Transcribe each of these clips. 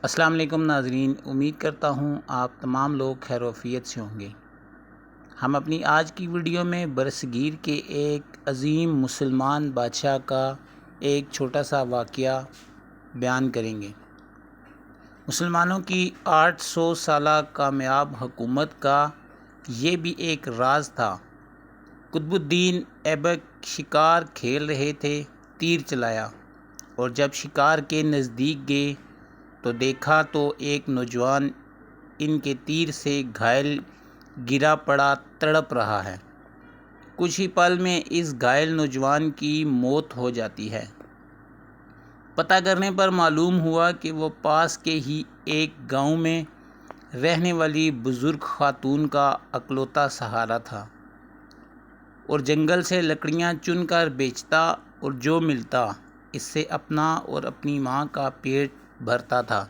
السلام علیکم ناظرین، امید کرتا ہوں آپ تمام لوگ خیر و عافیت سے ہوں گے۔ ہم اپنی آج کی ویڈیو میں برصغیر کے ایک عظیم مسلمان بادشاہ کا ایک چھوٹا سا واقعہ بیان کریں گے۔ مسلمانوں کی 800 سالہ کامیاب حکومت کا یہ بھی ایک راز تھا۔ قطب الدین ایبک شکار کھیل رہے تھے، تیر چلایا، اور جب شکار کے نزدیک گئے تو دیکھا تو ایک نوجوان ان کے تیر سے گھائل گرا پڑا تڑپ رہا ہے۔ کچھ ہی پل میں اس گھائل نوجوان کی موت ہو جاتی ہے۔ پتہ کرنے پر معلوم ہوا کہ وہ پاس کے ہی ایک گاؤں میں رہنے والی بزرگ خاتون کا اکلوتا سہارا تھا، اور جنگل سے لکڑیاں چن کر بیچتا اور جو ملتا اس سے اپنا اور اپنی ماں کا پیٹ بھرتا تھا۔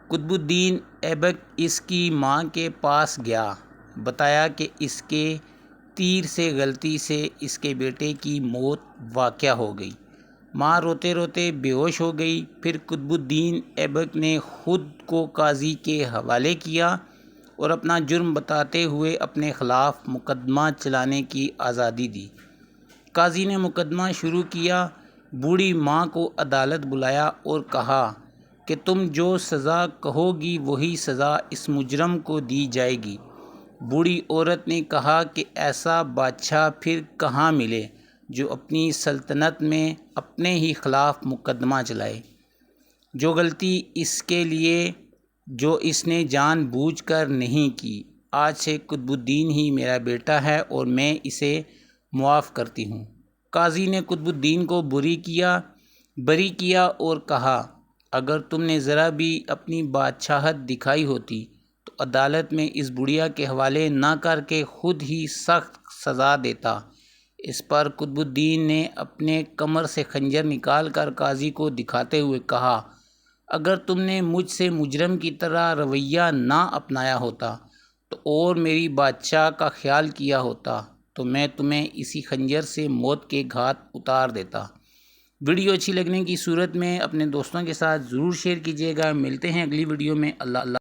قطب الدین ایبک اس کی ماں کے پاس گیا، بتایا کہ اس کے تیر سے غلطی سے اس کے بیٹے کی موت واقع ہو گئی۔ ماں روتے روتے بے ہوش ہو گئی۔ پھر قطب الدین ایبک نے خود کو قاضی کے حوالے کیا اور اپنا جرم بتاتے ہوئے اپنے خلاف مقدمہ چلانے کی آزادی دی۔ قاضی نے مقدمہ شروع کیا۔ بوڑھی ماں کو عدالت بلایا اور کہا کہ تم جو سزا کہو گی وہی سزا اس مجرم کو دی جائے گی۔ بوڑھی عورت نے کہا کہ ایسا بادشاہ پھر کہاں ملے جو اپنی سلطنت میں اپنے ہی خلاف مقدمہ چلائے۔ جو غلطی اس کے لیے جو اس نے جان بوجھ کر نہیں کی۔ آج سے قطب الدین ہی میرا بیٹا ہے اور میں اسے معاف کرتی ہوں۔ قاضی نے قطب الدین کو بری کیا اور کہا اگر تم نے ذرا بھی اپنی بادشاہت دکھائی ہوتی تو عدالت میں اس بڑھیا کے حوالے نہ کر کے خود ہی سخت سزا دیتا۔ اس پر قطب الدین نے اپنے کمر سے خنجر نکال کر قاضی کو دکھاتے ہوئے کہا اگر تم نے مجھ سے مجرم کی طرح رویہ نہ اپنایا ہوتا تو اور میری بادشاہ کا خیال کیا ہوتا تو میں تمہیں اسی خنجر سے موت کے گھاٹ اتار دیتا۔ ویڈیو اچھی لگنے کی صورت میں اپنے دوستوں کے ساتھ ضرور شیئر کیجیے گا۔ ملتے ہیں اگلی ویڈیو میں۔ اللہ